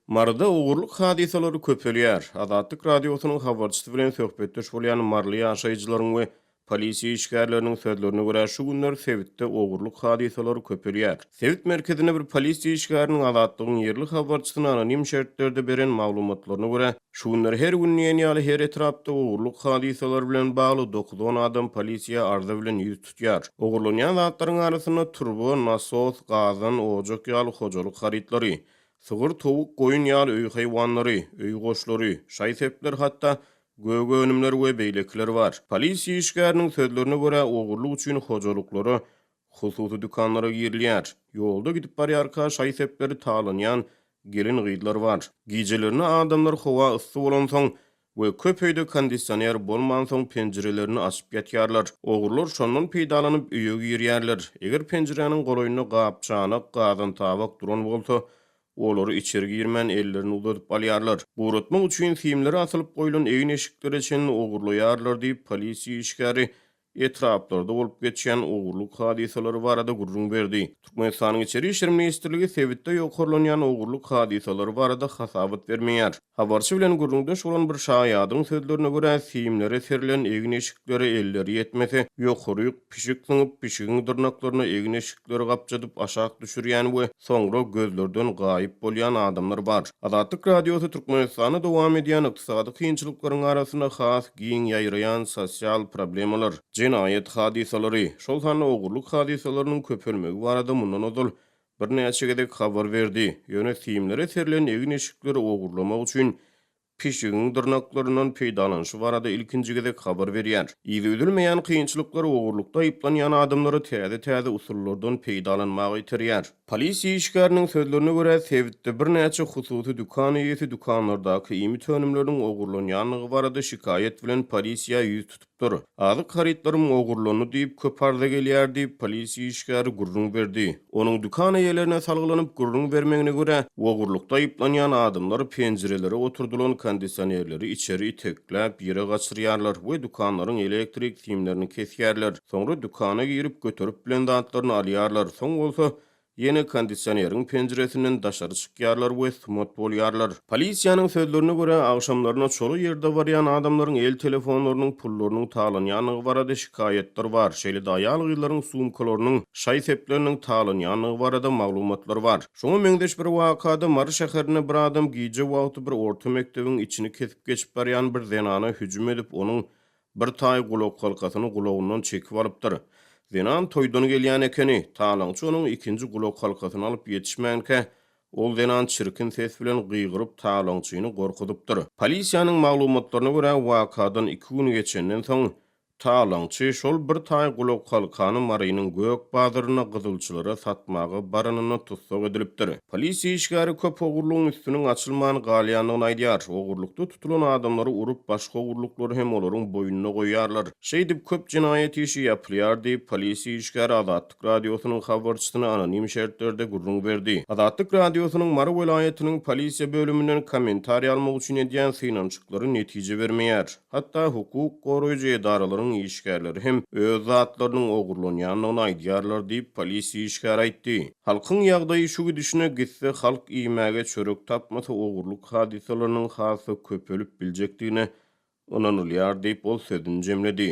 Marda ogurluk hadisalary köpelýär. Azatlyk radiosynyň habarçysy bilen söhbetdeş bolýan marly ýaşaýjylaryň we polisiýa işgärleriniň sözlerine görä şu günler Sewitde ogurluk hadisalary köpelýär. Sewit merkezine bir polisiýa işgäriniň azatlygyň ýerli habarçysyna anonim şertlerde beren maglumatlaryna görä şu günler her gün ýene her etrapda ogurluk hadisalary bilen bagly 9-10 adam polisiýa arza bilen ýüz tutýar. Ogurlanýan zatlaryň arasynda turbo, nasos, gazan, ojak ýaly hojalyk harytlary, sığır, towuk, goýun ýaly öý haýwanlary, öý goşlary, şaýsepler hatda göge önümler we beýlekler bar. Polisiýa işgäriniň sözlerine görä ogurluk üçin hojalyklary hususy dükanlara girilýär. Ýolda gidip barýarka şaýsepleri talanýan gelin gyýdlar bar. Gijelerini adamlar howa ysy bolan soň we köp öýde kondisioner bolman soň penjirelerini açyp ýatýarlar. Ogurlar şondan peýdalanyp öýe girýärler. Eger penjireniň goloýuny gapçanak, gazan tabak duran bolsa, olary içeri girmän ellerini uzatyp alýarlar. Buratmak üçin filmleri asylyp goýulan eýin eşikleri için ogurlaýarlar diýip polisiýa işgäri etraplarda bolup geçýän ogurluk hadisalary barada gurrun berdi. Türkmenistanyň içeri işler ministrligi Sewitde ýokarlanýan ogurluk hadisalary barada hasabat bermeýär. Habarçy bilen gurrundaş bolan bir şaýadyň sözlerine görä filmleri serilen eýin eşikleri elleri ýetmese, ýokaryk pişik syňyp pişigiň dyrnaklaryna eýin eşikleri gapjadyp aşak düşürýän we soňra gözlerden gaýyp bolýan adamlar bar. Azatlyk radiosy Türkmenistana dowam edýän ykdysady kynçylyklaryň arasyna has giň ýaýraýan sosial problemalar, jinayet hadisalary, şol sany ogurluk hadisalarynyň köpelmegi barada mundan ozal bir näçe gedek habar berdi. Ýöne filmlere serilen eýin eşikleri ogurlamak üçin pişigiň dyrnaklaryndan peýdalanyşy barada ilkinji gedek habar berýär. Ýüzü üzülmeýän kynçylyklar ogurlukda ýyplanýan adamlary täze usullardan peýdalanmagy ýetirýär. Polisiýa işgäriniň sözlerine görä Sewitde bir näçe hususy dükan ýeti dükanlardaky ýymit önümleriň ogurlanýanlygy barada şikayet bilen polisiýa ýüz tutupdyr. Azyk harytlarym ogurlany diýip köp arda gelýär diýip polisiýa işgäri gurrun berdi. Onuň dükan eýelerine salgylanyp gurrun bermegine görä ogurlukda ýyplanýan adamlar penjirelere oturdulan kondisionerleri içeri itekläp ýere gaçyrýarlar we dükanlaryň elektrik simlerini kesýärler. Soňra dükana girip götürüp bilen dantlaryny alýarlar. Soň bolsa ýene kondisioneriň penjiresinden daşary çykýarlar we smot bolýarlar. Polisiýanyň sözlerine görä agşamlaryna çoly ýerde barýan adamlaryň el telefonlarynyň pullarynyň talanýanlygy barada şikayetler bar. Şeýle-de aýal gyýlaryň sumkalarynyň, şaýsepleriniň talanýanlygy barada maglumatlar bar. Şoňa meňdeş bir wakada Mary şäherine bir adam giýje wagty bir orta mekdebiň içini kesip geçip barýan bir zenana hüjüm edip onuň bir taý gulak halkasyny gulagyndan çekip alypdyr. Zenan toýdan gelýän ekeni, talaňçy onuň ikinji gulak halkasyny alyp ýetişmänke, ol zenan çirkin ses bilen gyýgyryp talaňçyny gorkudypdyr. Polisiýanyň maglumatlaryna görä wakadan 2 gün geçenden soň talaňçy şol bir taý gulak halkany Marynyň gök bazaryna gyzylçylara satmagy baranyny tutsak edilipdir. Polisiýa işgäri köp ogurlugyň üstüniň açylmagyny galýanyny aýdýar. Ogurlukda tutulan adamlary urup başga ogurluklary hem olaryň boýnuna goýýarlar. Şeýdip köp jinayet işi ýapylýar diýip polisiýa işgäri Azatlyk radiosynyň habarçysyna anonim şertlerde gurrun berdi. Azatlyk radiosynyň Mary welaýatynyň polisiýa bölümünden kommentariýa almak üçin edýän synançyklary netije bermeýär. Hatda hukuk goraýjy edaralaryň işgärleri hem öz zatlarynyň ogurlanýanlygyny aýdýarlar diýip polisiýa işgäri aýtdy. Halkyň ýagdaýy şu gidişine gitse halk iýmäge çörek tapmasa ogurluk hadisalarynyň hasy köpelip biljekdigine inanylýar diýip ol sözüni jemledi.